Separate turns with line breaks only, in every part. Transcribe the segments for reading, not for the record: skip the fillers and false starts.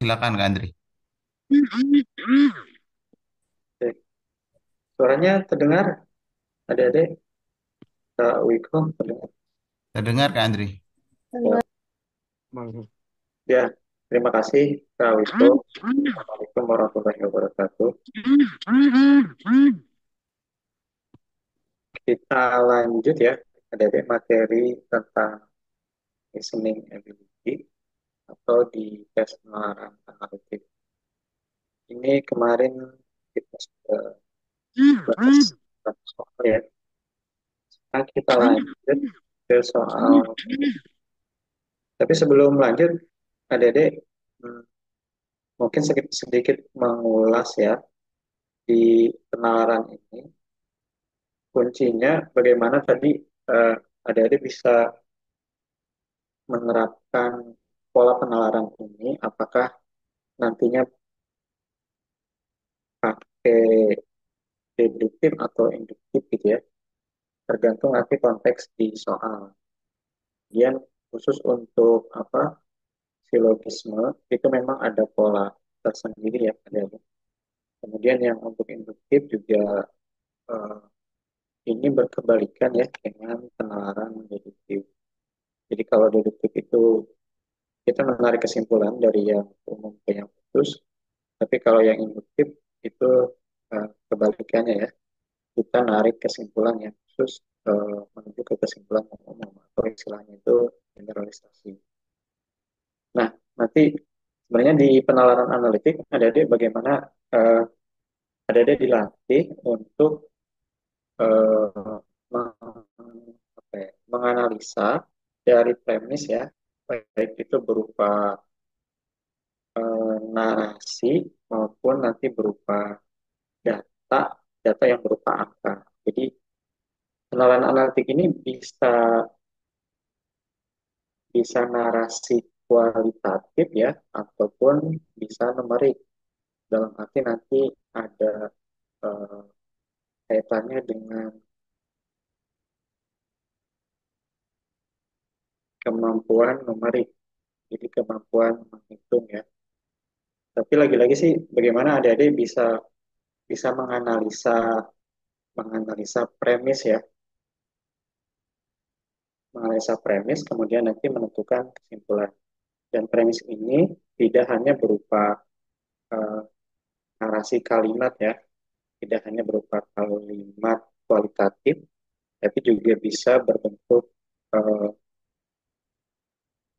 Silakan Kak Andri.
Oke. Suaranya terdengar, adik-adik, Kak Wiko terdengar.
Terdengar Kak Andri.
Ya, ya, terima kasih Kak Wiko. Assalamualaikum warahmatullahi wabarakatuh. Kita lanjut ya, adik-adik materi tentang listening ability atau di tes penalaran analitik. Ini kemarin kita sudah bahas tentang soal ya. Sekarang kita lanjut ke soal. Tapi sebelum lanjut, adik-adik hmm, mungkin sedikit, sedikit mengulas ya di penalaran ini. Kuncinya bagaimana tadi adik-adik bisa menerapkan pola penalaran ini, apakah nantinya pakai deduktif atau induktif gitu ya, tergantung nanti konteks di soal. Kemudian khusus untuk apa silogisme itu memang ada pola tersendiri ya adik-adik. Kemudian yang untuk induktif juga eh, ini berkebalikan ya dengan penalaran deduktif. Jadi kalau deduktif itu kita menarik kesimpulan dari yang umum ke yang khusus, tapi kalau yang induktif itu kebalikannya ya, kita narik kesimpulan yang khusus menuju ke kesimpulan yang umum atau istilahnya itu generalisasi. Nah, nanti sebenarnya di penalaran analitik adik-adik bagaimana eh, adik-adik dilatih untuk eh, menganalisa dari premis ya, baik itu berupa narasi maupun nanti berupa data, data yang berupa angka. Jadi penalaran analitik ini bisa bisa narasi kualitatif ya, ataupun bisa numerik. Dalam arti nanti ada eh, kaitannya dengan kemampuan numerik, jadi kemampuan menghitung ya. Tapi lagi-lagi sih, bagaimana adik-adik bisa bisa menganalisa premis ya, menganalisa premis, kemudian nanti menentukan kesimpulan. Dan premis ini tidak hanya berupa eh, narasi kalimat ya, tidak hanya berupa kalimat kualitatif, tapi juga bisa berbentuk eh,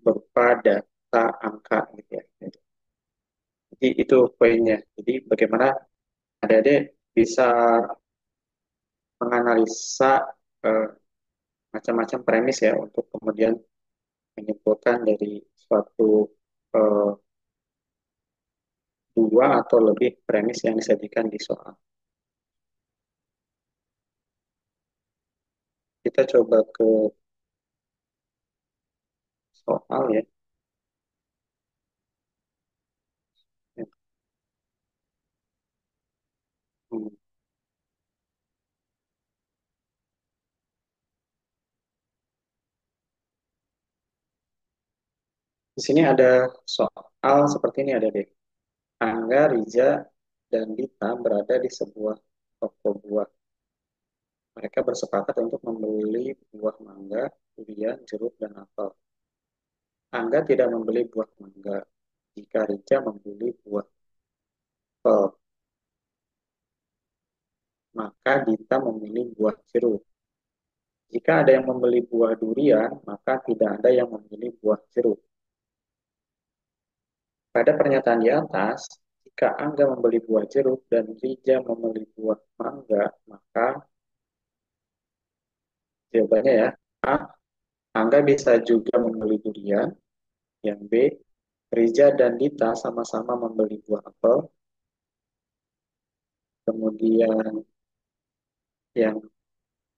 berupa data angka gitu ya. Jadi itu poinnya. Jadi bagaimana adik-adik bisa menganalisa eh, macam-macam premis ya untuk kemudian menyimpulkan dari suatu eh, dua atau lebih premis yang disajikan di soal. Kita coba ke soal ya. Hmm. Di sini ada soal seperti ini ada deh. Angga, Riza, dan Dita berada di sebuah toko buah. Mereka bersepakat untuk membeli buah mangga, durian, jeruk, dan apel. Angga tidak membeli buah mangga. Jika Riza membeli buah apel, maka Dita memilih buah jeruk. Jika ada yang membeli buah durian, maka tidak ada yang memilih buah jeruk. Pada pernyataan di atas, jika Angga membeli buah jeruk dan Rija membeli buah mangga, maka jawabannya ya, A. Angga bisa juga membeli durian. Yang B. Rija dan Dita sama-sama membeli buah apel. Kemudian yang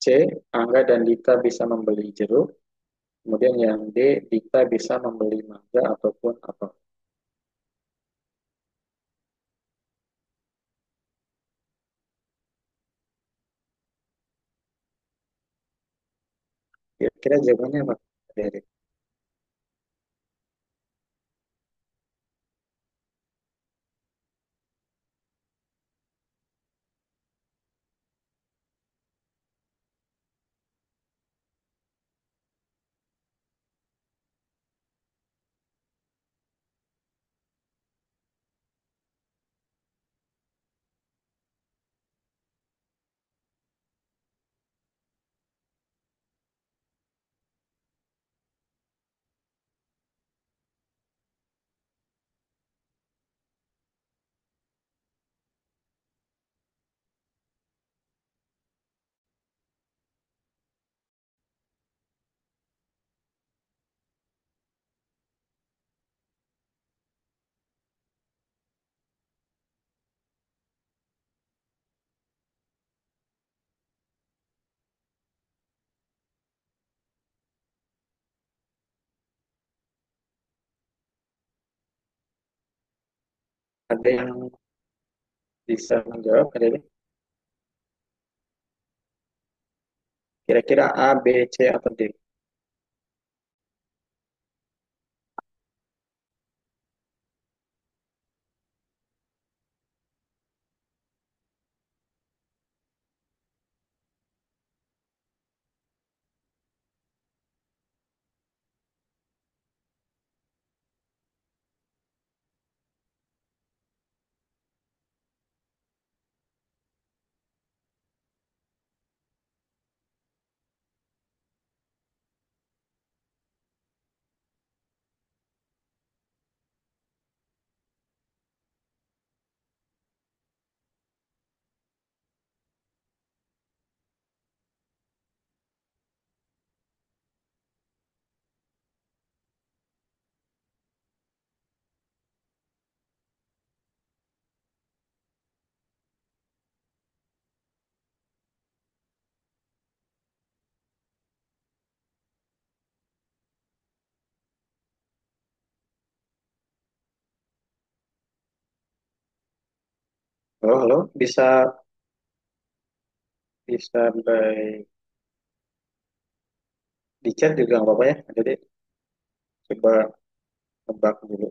C. Angga dan Dita bisa membeli jeruk. Kemudian yang D. Dita bisa membeli mangga ataupun apel. Kira-kira jawabannya apa? Dari Ada yang bisa menjawab? Ada yang kira-kira A, B, C, atau D? Halo, halo, bisa bisa by di chat juga nggak apa-apa ya. Jadi coba nebak dulu.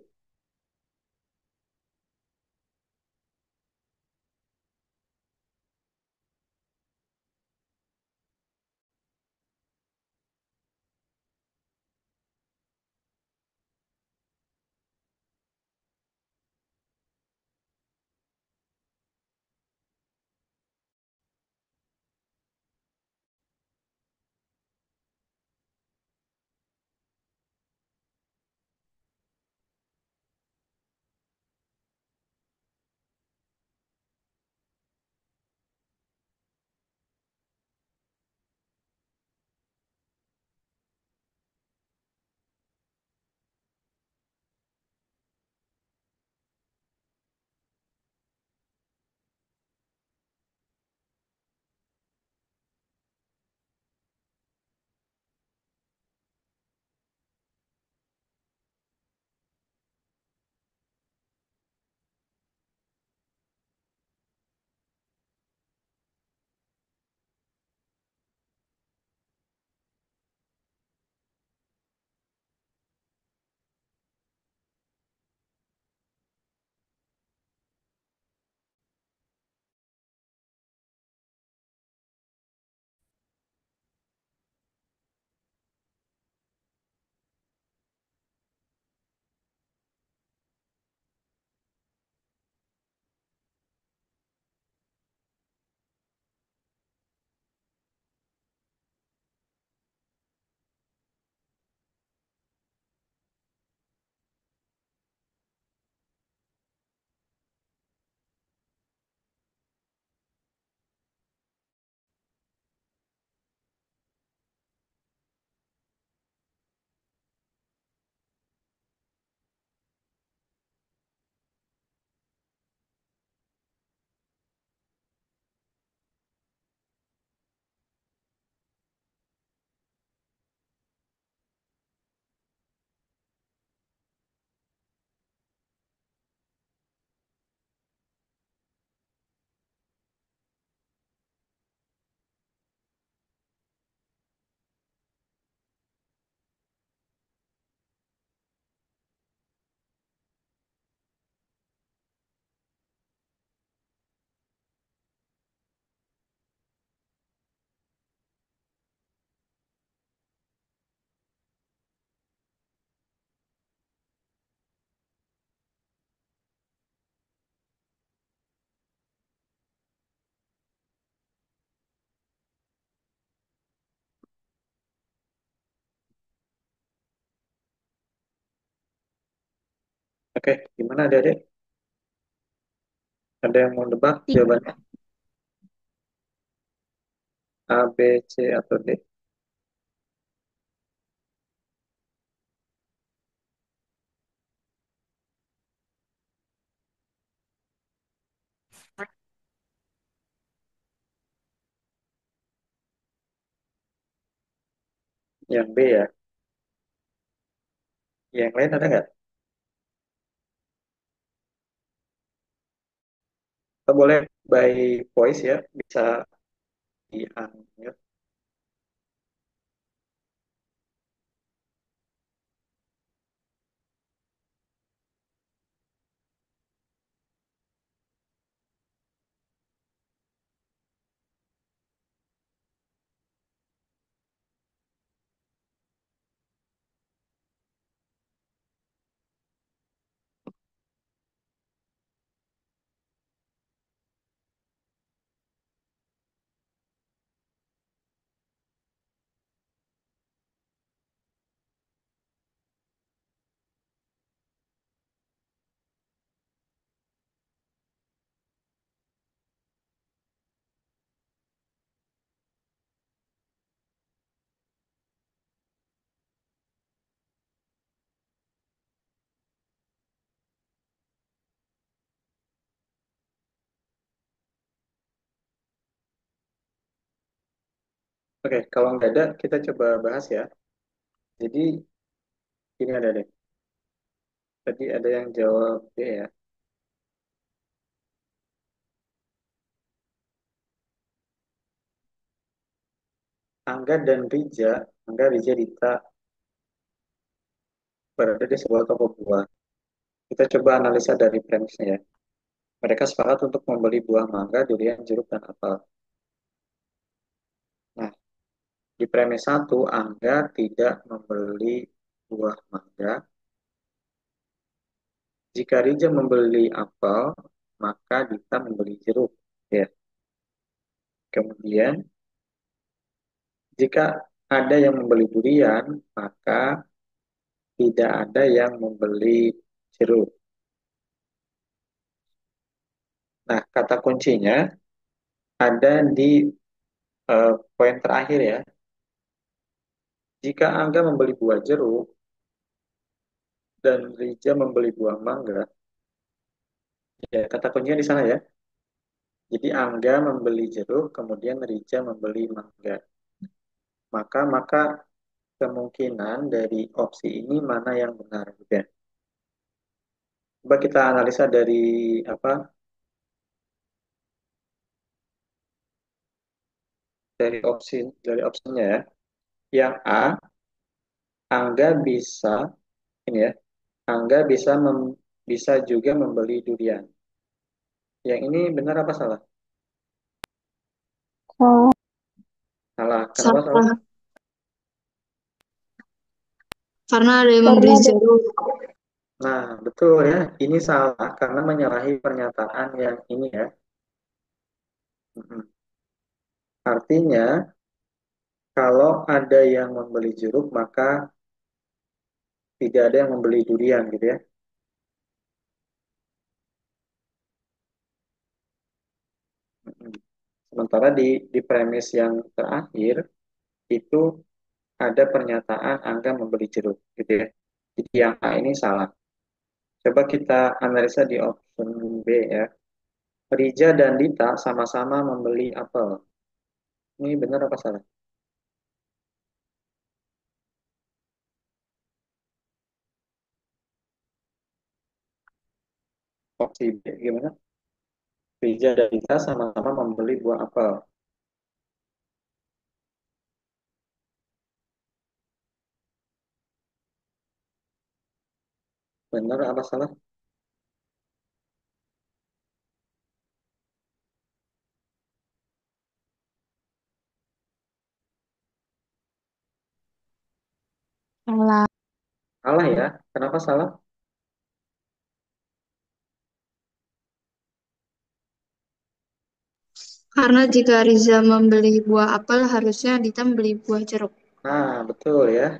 Oke, gimana adik-adik? Ada yang mau nebak
Tiga.
jawabannya? A, B, C, atau D? Yang B ya. Yang lain ada nggak? Kita boleh by voice ya, bisa di unmute. Oke, kalau nggak ada, kita coba bahas ya. Jadi, ini ada deh. Tadi ada yang jawab B ya. Angga, Rija, Dita berada di sebuah toko buah. Kita coba analisa dari premisnya ya. Mereka sepakat untuk membeli buah mangga, durian, jeruk, dan apel. Nah, di premis satu, Angga tidak membeli buah mangga. Jika Rija membeli apel, maka Dita membeli jeruk. Ya. Kemudian, jika ada yang membeli durian, maka tidak ada yang membeli jeruk. Nah, kata kuncinya ada di poin terakhir ya. Jika Angga membeli buah jeruk dan Rija membeli buah mangga, ya kata kuncinya di sana ya. Jadi Angga membeli jeruk, kemudian Rija membeli mangga. Maka kemungkinan dari opsi ini mana yang benar gitu ya. Coba kita analisa apa? Dari opsinya ya. Yang A, Angga bisa ini ya. Angga bisa juga membeli durian. Yang ini benar apa salah?
Oh,
Salah. Kenapa salah?
salah. Karena ada yang
Karena
membeli
ada.
jeruk.
Nah, betul ya. Ini salah karena menyalahi pernyataan yang ini ya. Mm-mm. Artinya, kalau ada yang membeli jeruk, maka tidak ada yang membeli durian gitu ya. Mm-mm. Sementara di premis yang terakhir, itu ada pernyataan Angga membeli jeruk gitu ya. Jadi yang A ini salah. Coba kita analisa di option B ya. Rija dan Dita sama-sama membeli apel. Ini benar apa salah? Opsi B gimana? Rija dan Dita sama-sama membeli buah apel. Benar apa salah?
Salah.
Salah ya. Kenapa salah?
Karena jika Riza membeli buah apel, harusnya Dita membeli buah jeruk.
Nah, betul ya.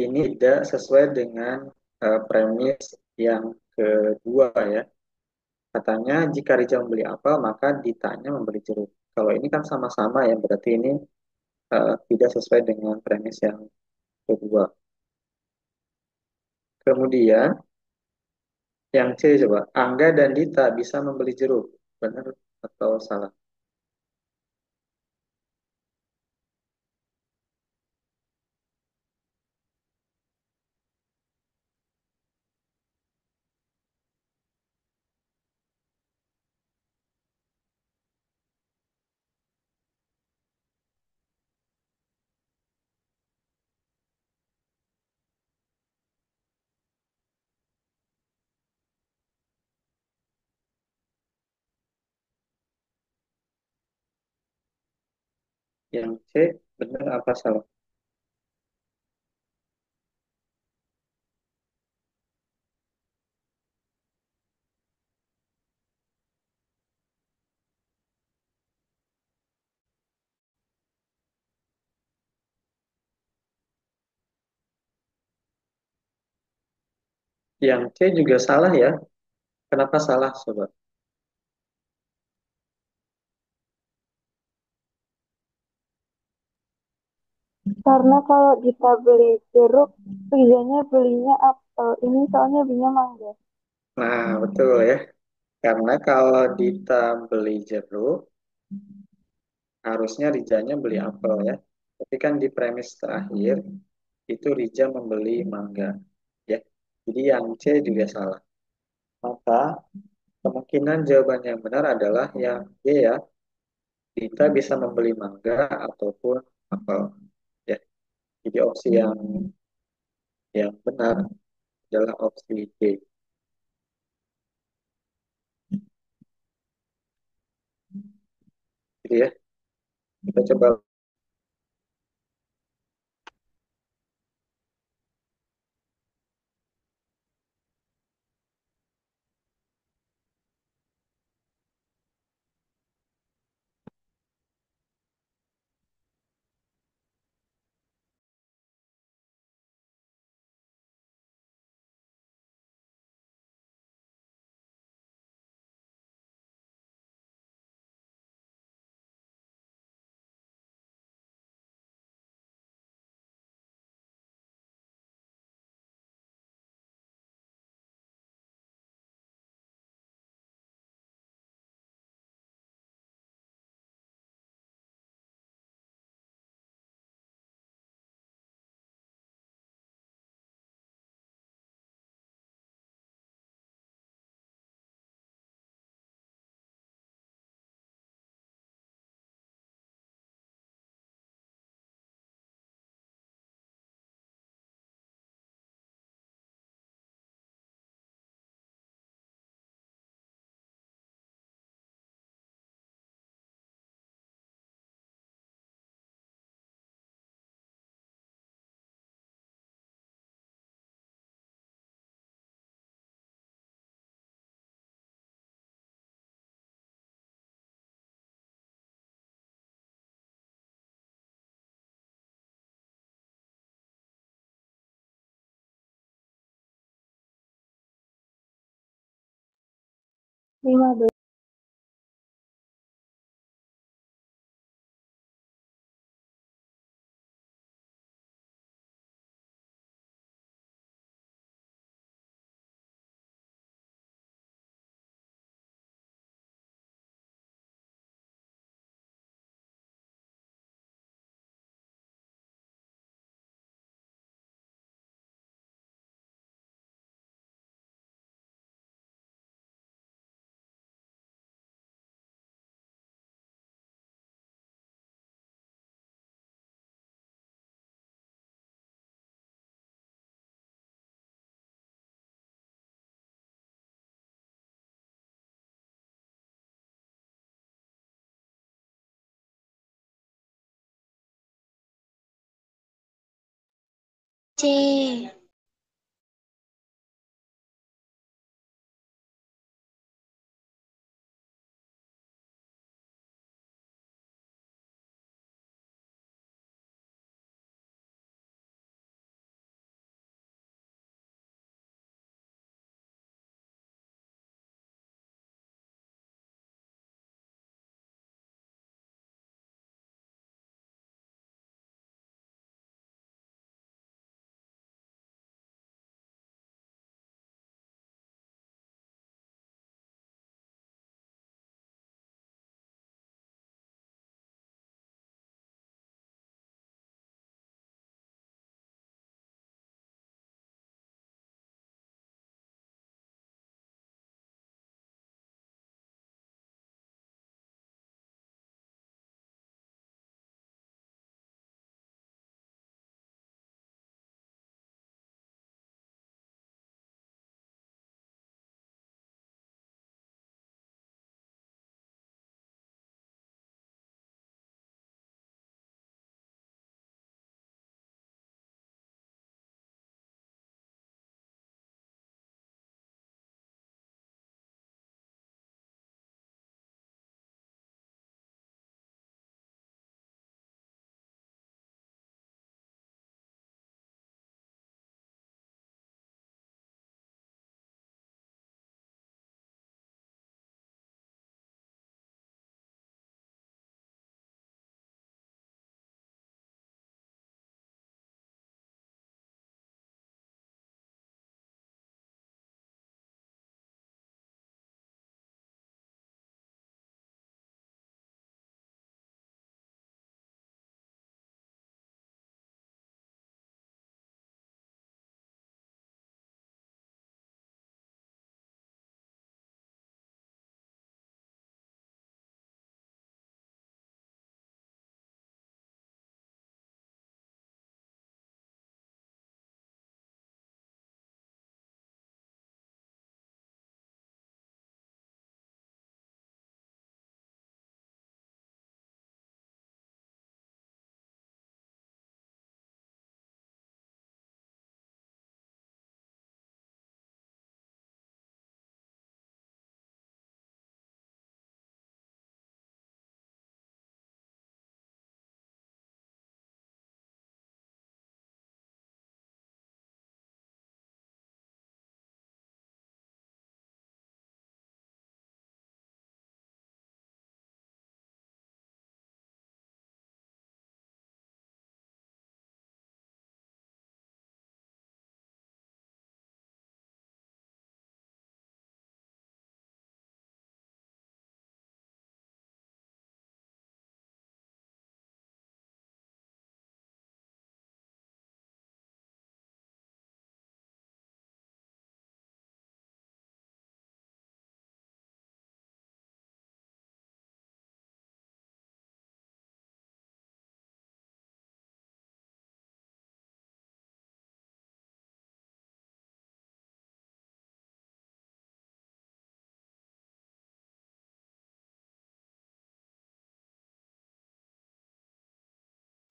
Ini tidak sesuai dengan premis yang kedua ya. Katanya jika Rija membeli apel, maka Ditanya membeli jeruk. Kalau ini kan sama-sama ya, berarti ini tidak sesuai dengan premis yang kedua. Kemudian yang C coba, Angga dan Dita bisa membeli jeruk. Benar atau salah? Yang C benar apa salah? Yang C juga salah ya. Kenapa salah, sobat?
Karena kalau kita beli jeruk, biasanya belinya apel. Ini soalnya belinya mangga.
Nah, betul ya. Karena kalau Dita beli jeruk, harusnya Rijanya beli apel ya. Tapi kan di premis terakhir, itu Rija membeli mangga. Ya. Jadi yang C juga salah. Maka kemungkinan jawaban yang benar adalah yang B ya. Dita bisa membeli mangga ataupun apel. Ya. Jadi opsi yang benar adalah opsi D. Gitu ya. Kita coba.
Lima belas.
C.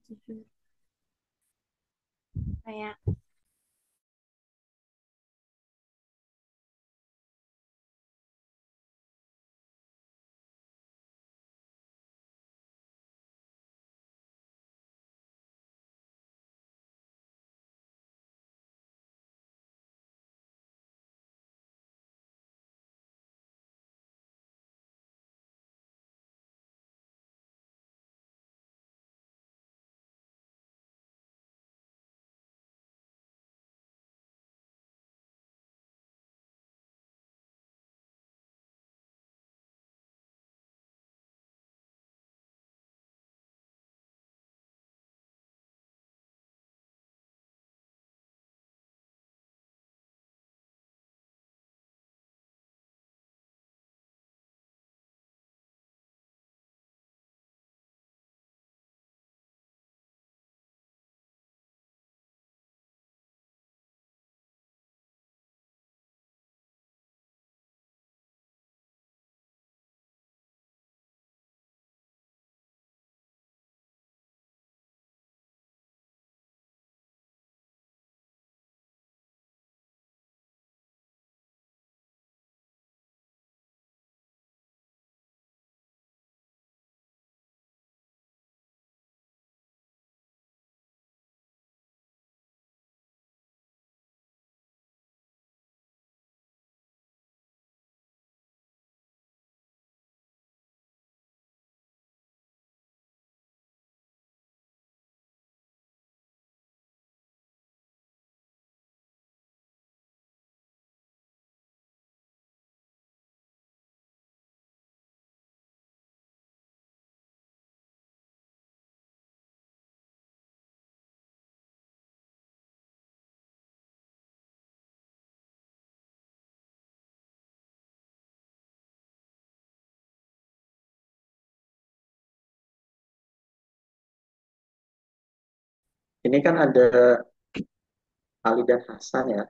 jujur. Kayak
Ini kan ada Ali dan Hasan ya.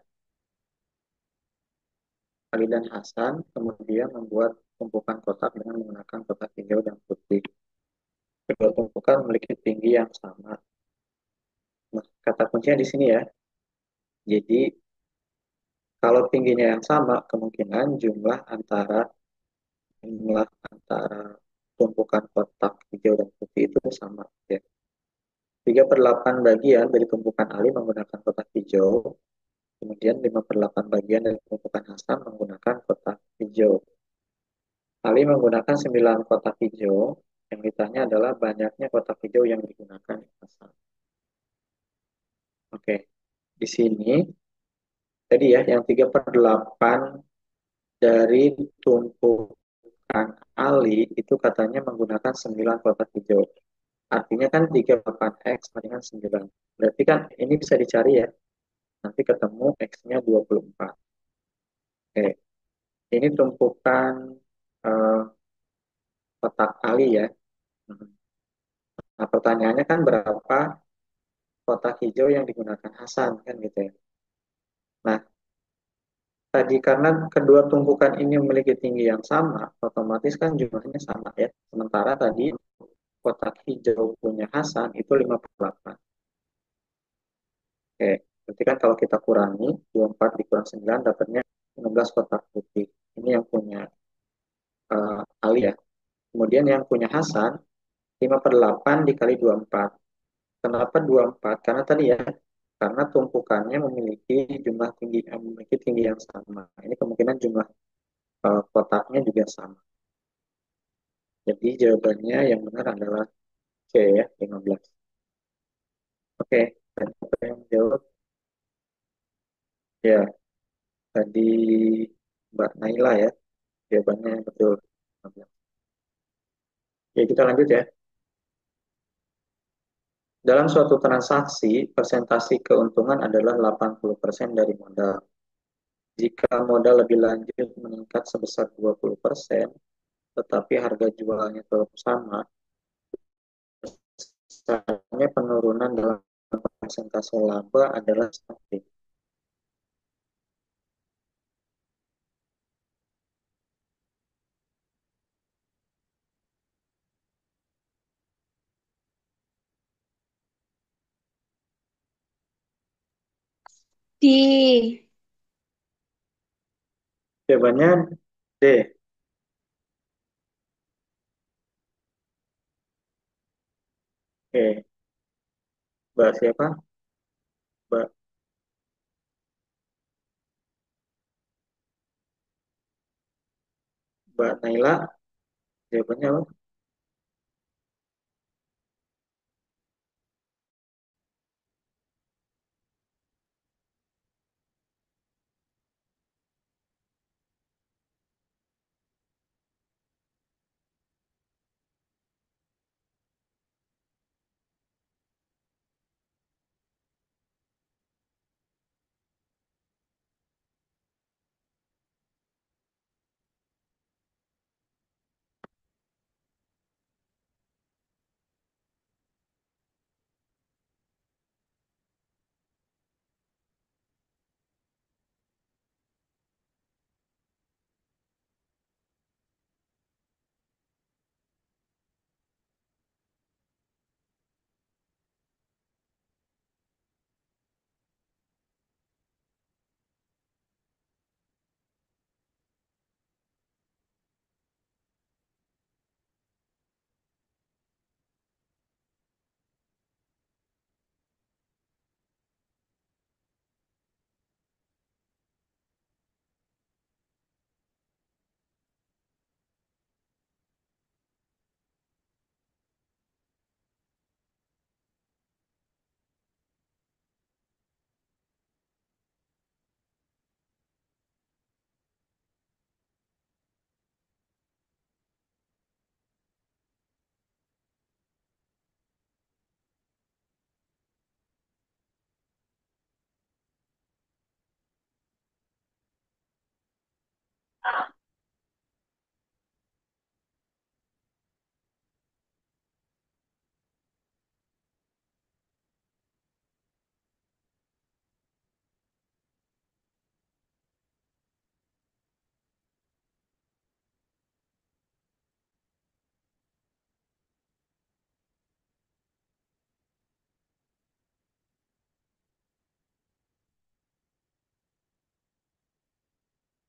Ali dan Hasan kemudian membuat tumpukan kotak dengan menggunakan kotak hijau dan putih. Kedua tumpukan memiliki tinggi yang sama. Nah, kata kuncinya di sini ya. Jadi kalau tingginya yang sama, kemungkinan jumlah antara tumpukan kotak hijau dan putih itu sama. Ya. 3/8 bagian dari tumpukan Ali menggunakan kotak hijau, kemudian 5/8 bagian dari tumpukan Hasan menggunakan kotak hijau. Ali menggunakan 9 kotak hijau, yang ditanya adalah banyaknya kotak hijau yang digunakan Hasan. Oke, di sini tadi ya, yang 3/8 dari tumpukan Ali itu katanya menggunakan 9 kotak hijau. Artinya kan 38X sama dengan 9. Berarti kan ini bisa dicari ya. Nanti ketemu X-nya 24. Oke, ini tumpukan eh, kotak Ali ya. Nah, pertanyaannya kan berapa kotak hijau yang digunakan Hasan kan gitu ya. Nah, tadi karena kedua tumpukan ini memiliki tinggi yang sama, otomatis kan jumlahnya sama ya. Sementara tadi kotak hijau punya Hasan itu 5/8. Oke, berarti kan kalau kita kurangi 24 dikurang 9 dapatnya 16 kotak putih. Ini yang punya Ali ya. Kemudian yang punya Hasan 5/8 dikali 24. Kenapa 24? Karena tadi ya, karena tumpukannya memiliki tinggi yang sama. Ini kemungkinan jumlah kotaknya juga sama. Jadi jawabannya yang benar adalah C ya, 15. Oke, tadi apa yang jawab? Ya, tadi Mbak Naila ya, jawabannya yang betul. 15. Ya, kita lanjut ya. Dalam suatu transaksi, persentase keuntungan adalah 80% dari modal. Jika modal lebih lanjut meningkat sebesar 20%, tetapi harga jualnya tetap sama, misalnya penurunan dalam persentase laba adalah seperti.
D.
Jawabannya D. Oke, Mbak siapa? Mbak, Mbak Naila, jawabannya apa?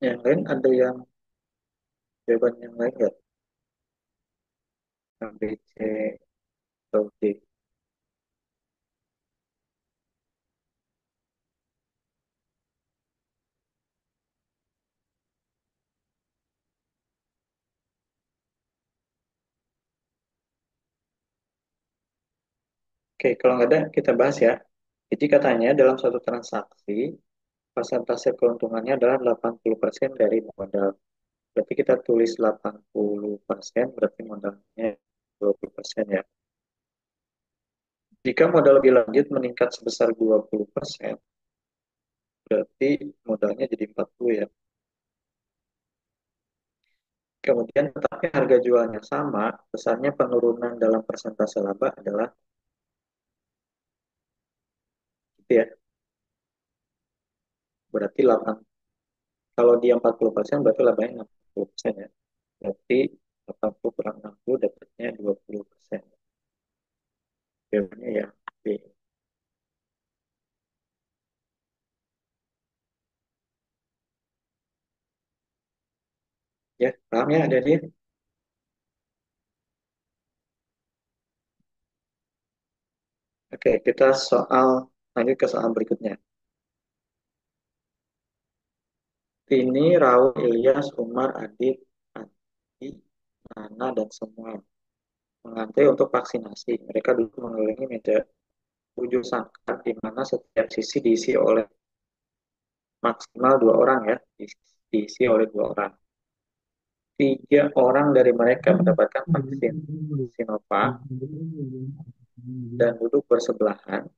Yang lain ada yang jawaban yang lain nggak? Yang B, C, atau D? Oke, kalau nggak ada, kita bahas ya. Jadi katanya dalam suatu transaksi, persentase keuntungannya adalah 80% dari modal. Berarti kita tulis 80%, berarti modalnya 20% ya. Jika modal lebih lanjut meningkat sebesar 20%, berarti modalnya jadi 40 ya. Kemudian tetapi harga jualnya sama, besarnya penurunan dalam persentase laba adalah gitu ya. Berarti 8, kalau dia 40%, berarti labanya 60% ya. Berarti 80 kurang 60 dapatnya 20%. Jawabannya ya B. Ya, paham ya ada dia? Oke, kita lanjut ke soal berikutnya. Ini Raul, Ilyas, Umar, Adit, Andi, Nana, dan semua mengantri untuk vaksinasi. Mereka duduk mengelilingi meja 7 sangkar di mana setiap sisi diisi oleh maksimal 2 orang ya, diisi oleh 2 orang. 3 orang dari mereka mendapatkan vaksin Sinovac dan duduk bersebelahan.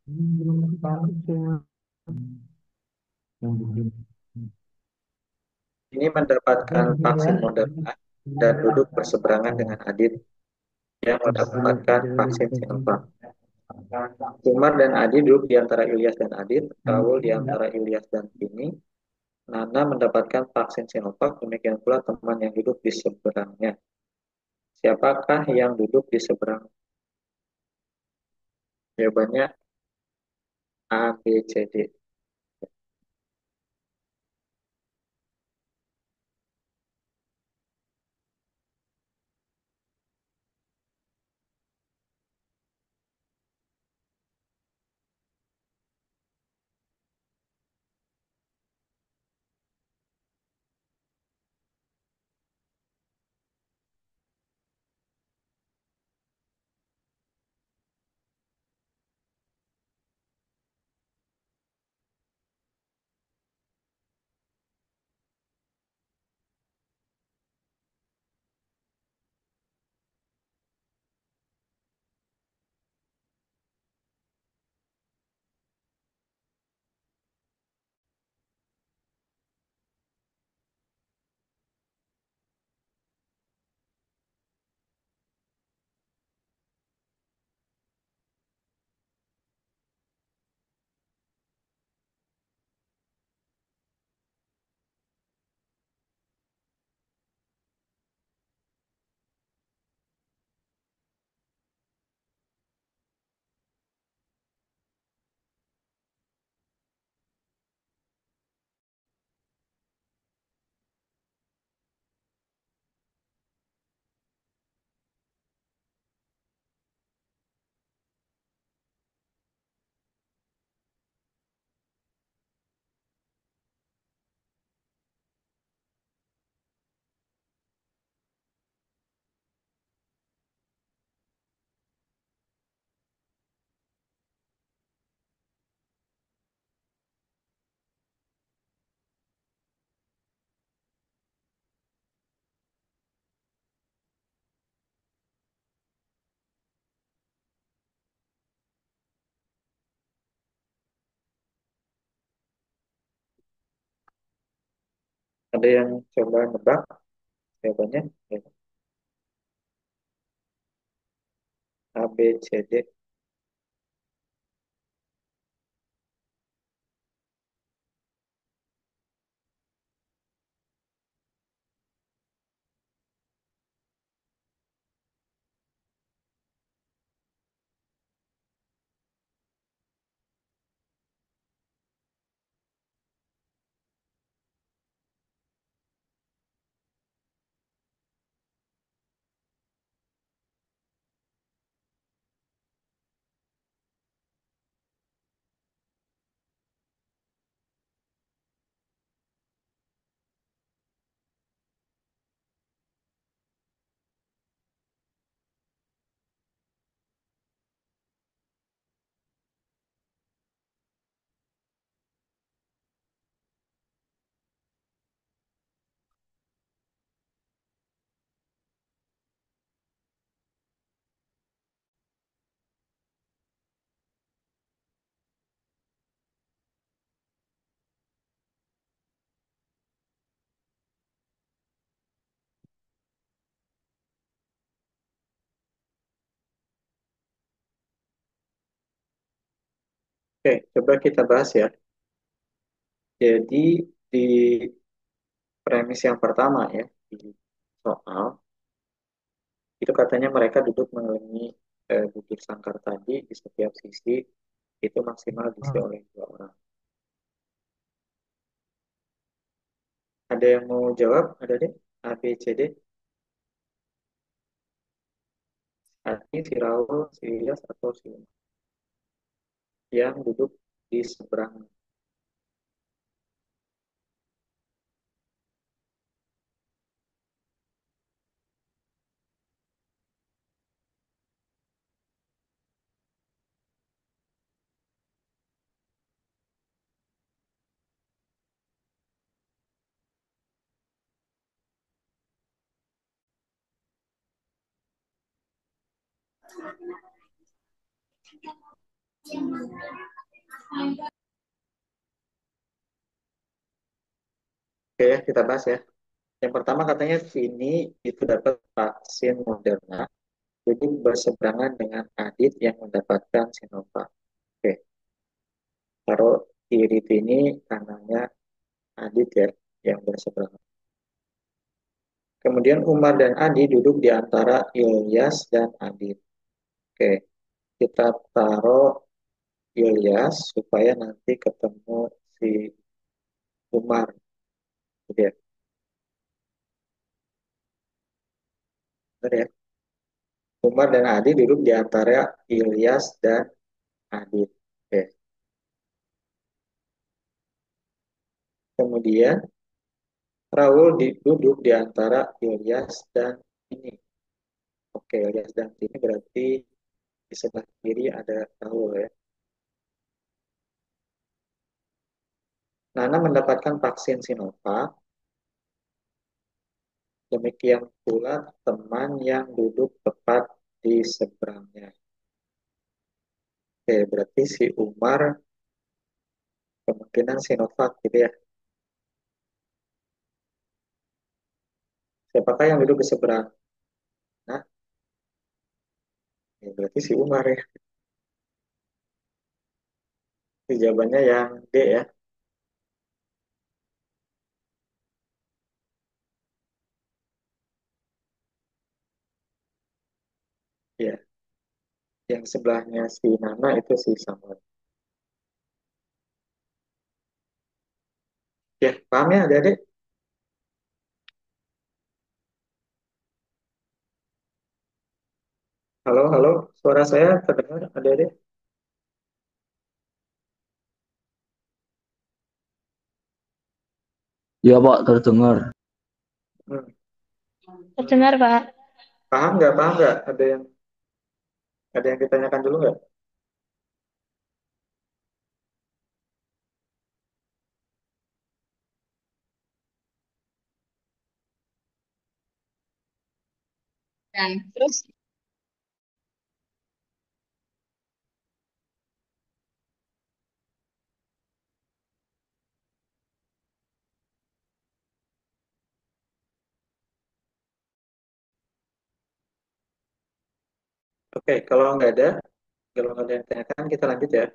Ini mendapatkan vaksin Moderna dan duduk berseberangan dengan Adit yang mendapatkan vaksin Sinovac. Umar dan Adi duduk di antara Ilyas dan Adit, Raul di antara Ilyas dan Vini, Nana mendapatkan vaksin Sinovac, demikian pula teman yang duduk di seberangnya. Siapakah yang duduk di seberang? Jawabannya A, B, C, D. Ada yang coba nebak jawabannya? Ya. A, B, C, D. Oke, coba kita bahas ya. Jadi di premis yang pertama ya, di soal, itu katanya mereka duduk mengelilingi bibir sangkar tadi di setiap sisi itu maksimal diisi oleh dua orang. Ada yang mau jawab? Ada deh? A, B, C, D. Adi, si Raul, si Ilyas, atau si Umar yang duduk di seberang. Oke, kita bahas ya. Yang pertama katanya Vini itu dapat vaksin Moderna, jadi berseberangan dengan Adit yang mendapatkan Sinovac. Oke, taruh kiri Vini, kanannya Adit ya, yang berseberangan. Kemudian Umar dan Adi duduk di antara Ilyas dan Adit. Oke, kita taruh Ilyas supaya nanti ketemu si Umar. Gitu ya. Benar ya. Umar dan Adi duduk di antara Ilyas dan Adit. Oke. Kemudian Raul duduk di antara Ilyas dan ini. Oke, Ilyas dan ini berarti di sebelah kiri ada Raul ya. Nana mendapatkan vaksin Sinovac. Demikian pula teman yang duduk tepat di seberangnya. Oke, berarti si Umar kemungkinan Sinovac gitu ya. Siapakah yang duduk di seberang? Nah, ya berarti si Umar ya. Jadi jawabannya yang D ya. Ya, yang sebelahnya si Nana itu si Samuel. Ya, paham ya adik-adik? Halo, halo, suara saya terdengar adik-adik?
Iya Pak, terdengar.
Hmm.
Terdengar, Pak.
Paham nggak? Paham nggak? Ada yang ditanyakan dulu nggak?
Dan terus
Oke, kalau nggak ada yang ditanyakan, kita lanjut ya.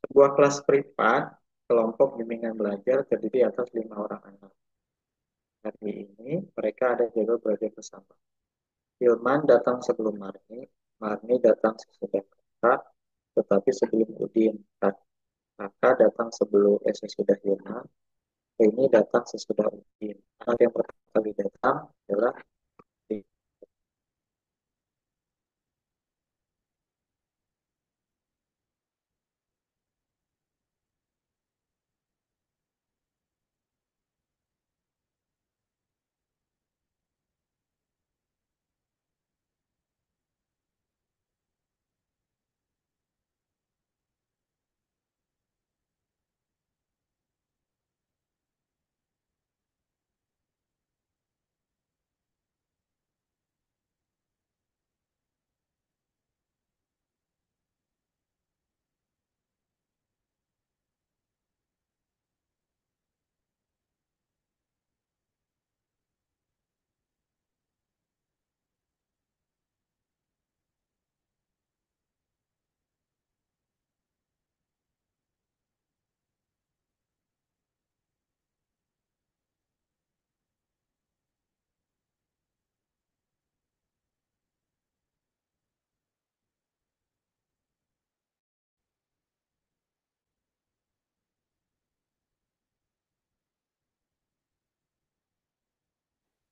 Sebuah kelas privat, kelompok bimbingan belajar terdiri atas 5 orang anak. Hari ini mereka ada jadwal belajar bersama. Hilman datang sebelum Marni, Marni datang sesudah kakak, tetapi sebelum Udin. Kakak datang sebelum sesudah Hilman, ini datang sesudah Udin. Anak yang pertama kali datang adalah Udin.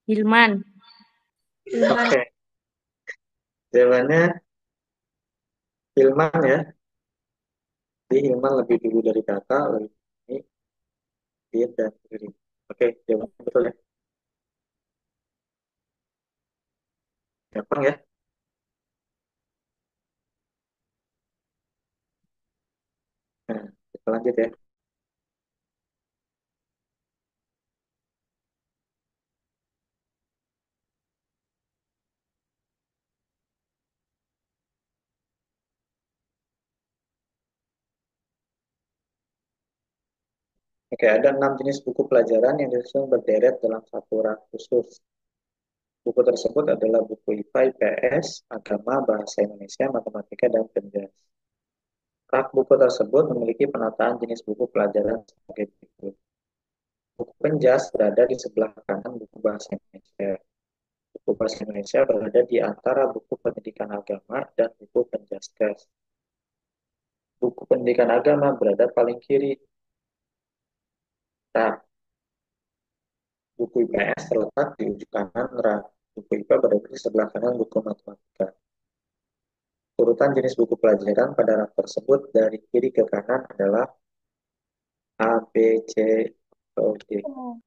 Hilman.
Oke, jawabannya Hilman ya. Jadi Hilman lebih dulu dari kakak, lebih ini Udin dan Riri. Oke, jawabannya betul ya. Gampang ya. Nah, kita lanjut ya. Oke, ada 6 jenis buku pelajaran yang disusun berderet dalam satu rak khusus. Buku tersebut adalah buku IPA, IPS, Agama, Bahasa Indonesia, Matematika, dan Penjas. Rak buku tersebut memiliki penataan jenis buku pelajaran sebagai berikut. Buku Penjas berada di sebelah kanan buku Bahasa Indonesia. Buku Bahasa Indonesia berada di antara buku Pendidikan Agama dan buku Penjaskes. Buku Pendidikan Agama berada paling kiri. Nah, buku IPS terletak di ujung kanan rak. Buku IPA berada di sebelah kanan buku Matematika. Urutan jenis buku pelajaran pada rak tersebut dari kiri ke kanan adalah A, B, C, atau D.
Oh,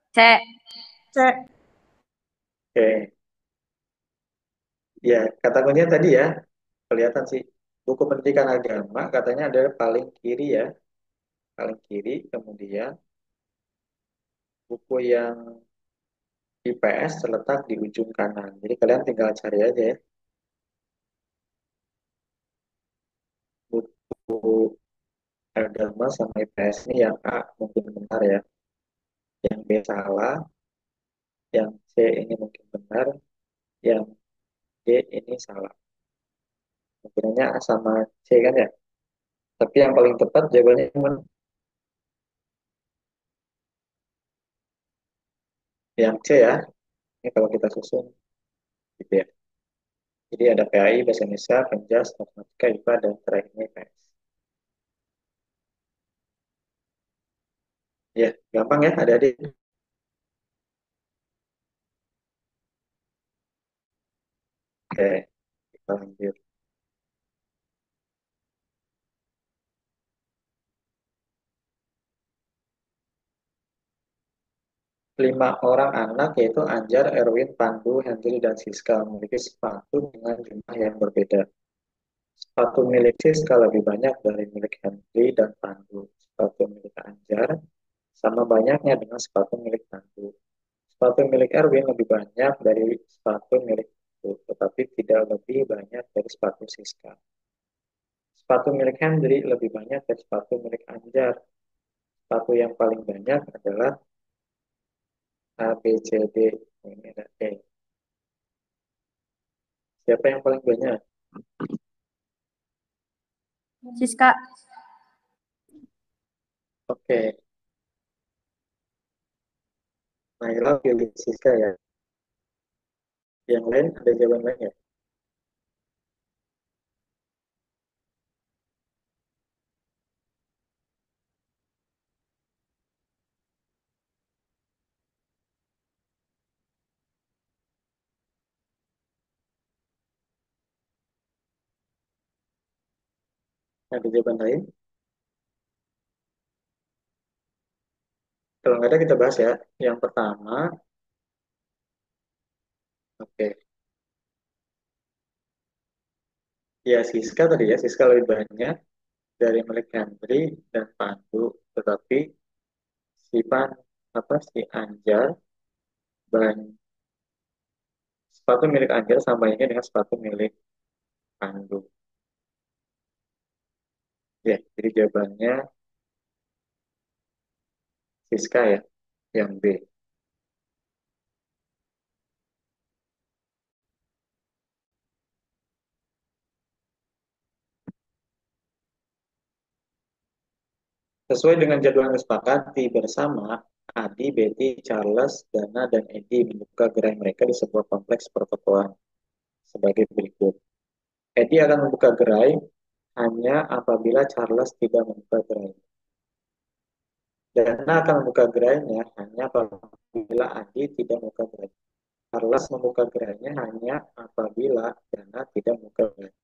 C.
C.
Oke, ya kata kuncinya tadi ya, kelihatan sih. Buku pendidikan agama katanya ada paling kiri ya, paling kiri. Kemudian buku yang IPS terletak di ujung kanan. Jadi kalian tinggal cari aja ya. Buku agama sama IPS ini yang A mungkin benar ya, yang B salah, yang C ini mungkin benar, yang D ini salah. Mungkinnya A sama C kan ya. Tapi yang paling tepat jawabannya yang C ya. Ini kalau kita susun gitu ya. Jadi ada PAI, Bahasa Indonesia, Penjas, Matematika, IPA, dan terakhirnya IPS. Ya, gampang ya adik-adik. Oke, kita lanjut. 5 orang anak yaitu Anjar, Erwin, Pandu, Hendri, dan Siska memiliki sepatu dengan jumlah yang berbeda. Sepatu milik Siska lebih banyak dari milik Hendri dan Pandu. Sepatu milik Anjar sama banyaknya dengan sepatu milik Pandu. Sepatu milik Erwin lebih banyak dari sepatu milik Pandu, tetapi tidak lebih banyak dari sepatu Siska. Sepatu milik Hendri lebih banyak dari sepatu milik Anjar. Sepatu yang paling banyak adalah A, B, C, D. Ini ada E. Siapa yang paling banyak?
Siska.
Oke, Naila pilih Siska ya. Yang lain ada jawaban lain ya? Ada jawaban lain? Kalau nggak ada kita bahas ya. Yang pertama, oke, ya Siska tadi ya, Siska lebih banyak dari milik Hendri dan Pandu, tetapi si Pan apa si Anjar ban sepatu milik Anjar sama ini dengan sepatu milik Pandu. Ya, jadi jawabannya Siska ya, yang B. Sesuai dengan jadwal yang disepakati bersama, Adi, Betty, Charles, Dana, dan Edi membuka gerai mereka di sebuah kompleks pertokoan sebagai berikut. Edi akan membuka gerai hanya apabila Charles tidak membuka gerai. Dana akan membuka gerainya hanya apabila Adi tidak membuka gerai. Charles membuka gerainya hanya apabila Dana tidak membuka gerai.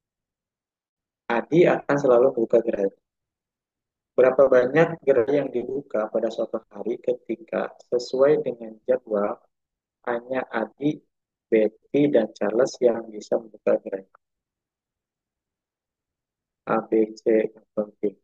Adi akan selalu membuka gerai. Berapa banyak gerai yang dibuka pada suatu hari ketika sesuai dengan jadwal hanya Adi, Betty, dan Charles yang bisa membuka gerai. A, B, C, atau D.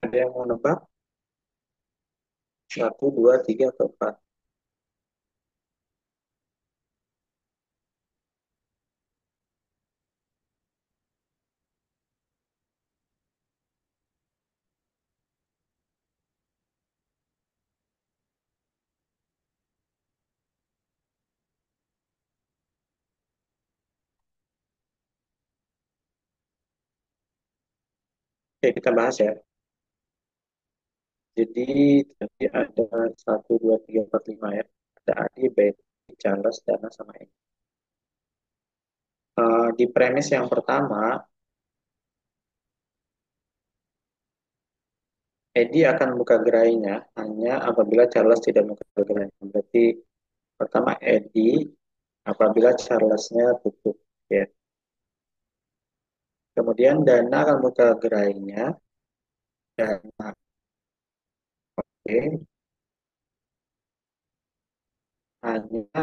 Ada yang mau nebak? 1, 2, 3, atau 4? Oke, kita bahas ya. Jadi tadi ada 1, 2, 3, 4, 5 ya. Ada Adi, Betty, Charles, Dana, sama Edi. Di premis yang pertama, Edi akan membuka gerainya hanya apabila Charles tidak membuka gerainya. Berarti pertama Edi apabila Charlesnya tutup. Ya. Kemudian Dana akan membuka gerainya. Dana, oke, hanya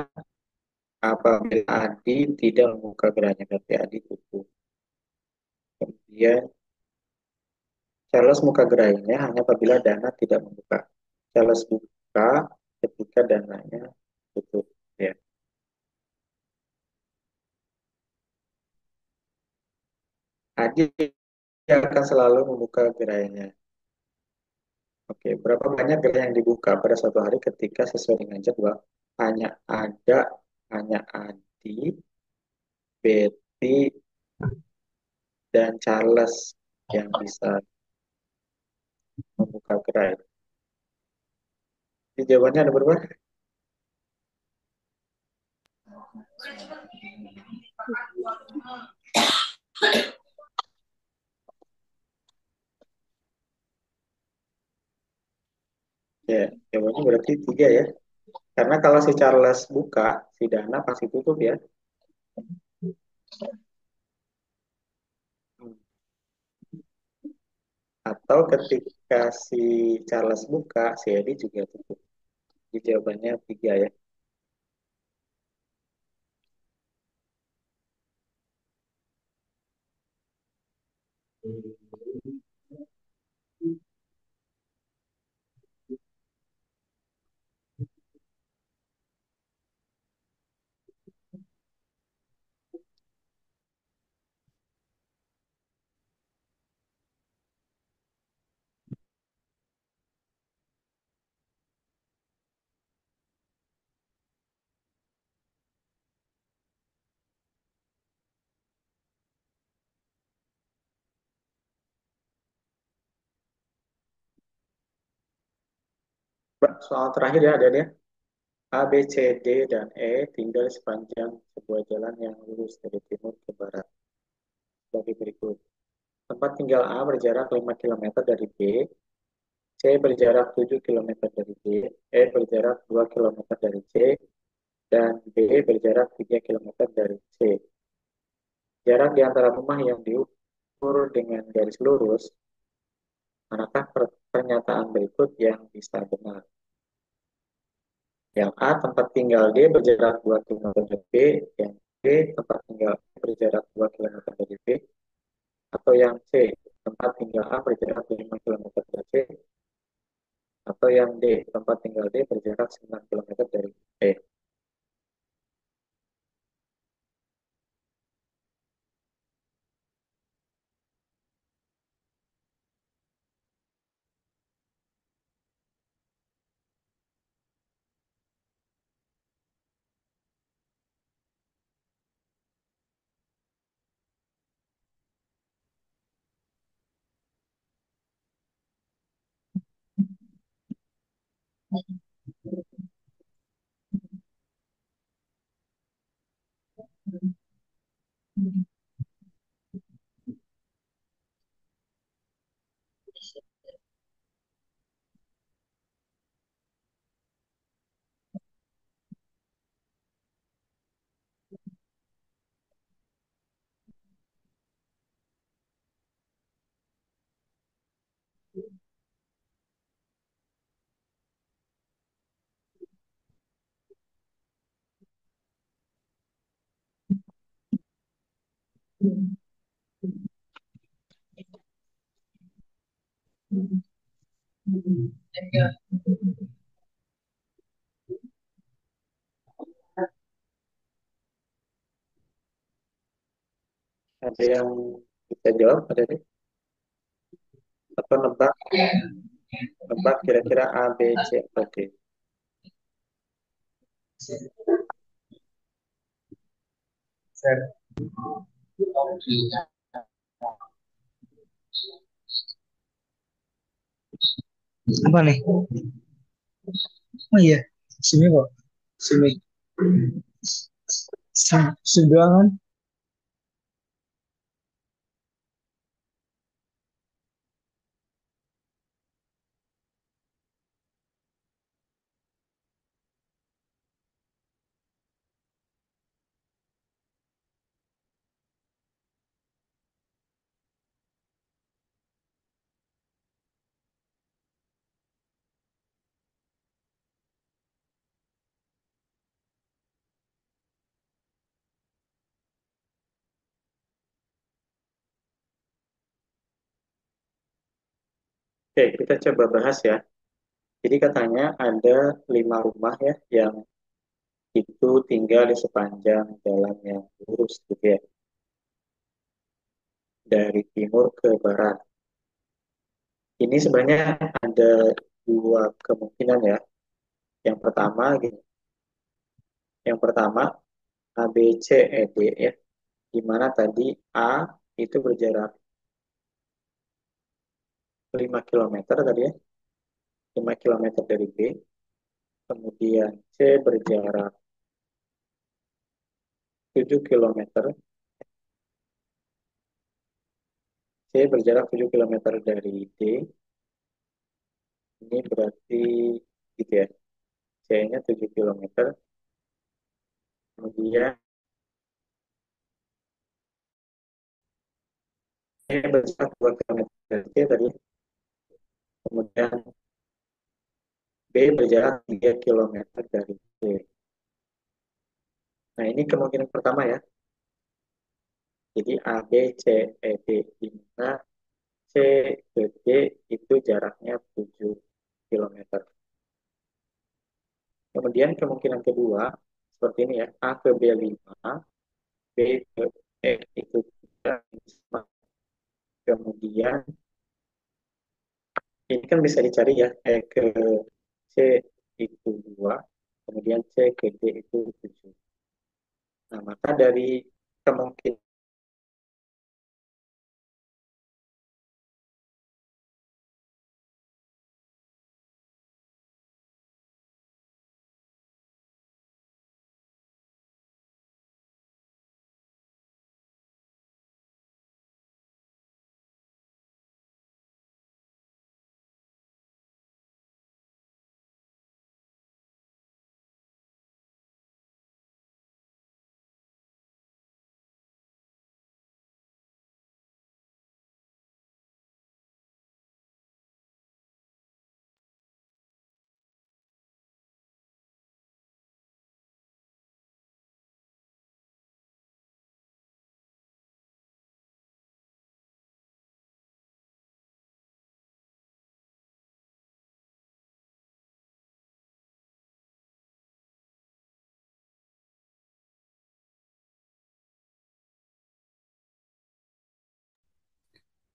apabila Adi tidak membuka gerainya, berarti Adi tutup. Kemudian Charles buka gerainya hanya apabila Dana tidak membuka. Charles buka ketika dananya tutup. Ya. Adi akan selalu membuka gerainya. Oke, berapa banyak gerai yang dibuka pada suatu hari ketika sesuai dengan jadwal? Hanya ada, hanya Adi, Betty, dan Charles yang bisa membuka gerai. Jadi jawabannya ada berapa? Ya, jawabannya berarti tiga ya. Karena kalau si Charles buka, si Dana pasti tutup ya. Atau ketika si Charles buka, si Eddie juga tutup. Jadi jawabannya tiga ya. Soal terakhir ya ada ya. A, B, C, D, dan E tinggal sepanjang sebuah jalan yang lurus dari timur ke barat sebagai berikut. Tempat tinggal A berjarak 5 kilometer dari B, C berjarak 7 kilometer dari D, E berjarak 2 kilometer dari C, dan B berjarak 3 kilometer dari C. Jarak di antara rumah yang diukur dengan garis lurus, manakah pernyataan berikut yang bisa benar? Yang A, tempat tinggal D berjarak 2 kilometer dari B, yang B, tempat tinggal D berjarak 2 kilometer dari B, atau yang C, tempat tinggal A berjarak 5 kilometer dari C, atau yang D, tempat tinggal D berjarak 9 kilometer dari B. Ada yang bisa jawab? Ada nih? Atau nebak, nebak kira-kira A, B, C, atau D?
Apa nih? Oh iya, sini kok. Sini. Sudah kan?
Oke, kita coba bahas ya. Jadi katanya ada 5 rumah ya yang itu tinggal di sepanjang jalan yang lurus gitu ya, dari timur ke barat. Ini sebenarnya ada dua kemungkinan ya. Yang pertama gini, yang pertama A, B, C, E, D, F, di mana tadi A itu berjarak 5 kilometer tadi ya, 5 kilometer dari B, kemudian C berjarak 7 kilometer, C berjarak 7 kilometer dari D, ini berarti gitu ya, C-nya 7 kilometer, kemudian E berjarak 2 kilometer dari C tadi, kemudian B berjarak 3 kilometer dari C. Nah, ini kemungkinan pertama ya. Jadi A, B, C, E, D, di mana C ke D itu jaraknya 7 kilometer. Kemudian kemungkinan kedua, seperti ini ya, A ke B 5, B ke E itu 3, kemudian ini kan bisa dicari ya, E ke C itu 2, kemudian C ke D itu 7. Nah, maka dari kemungkinan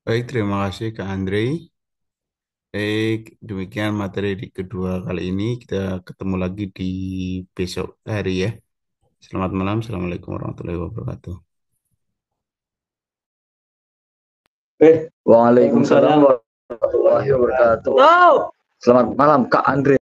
Baik, terima kasih Kak Andre. Baik, demikian materi di kedua kali ini. Kita ketemu lagi di besok hari ya. Selamat malam. Assalamualaikum warahmatullahi wabarakatuh.
Waalaikumsalam warahmatullahi wabarakatuh. Selamat malam Kak Andre.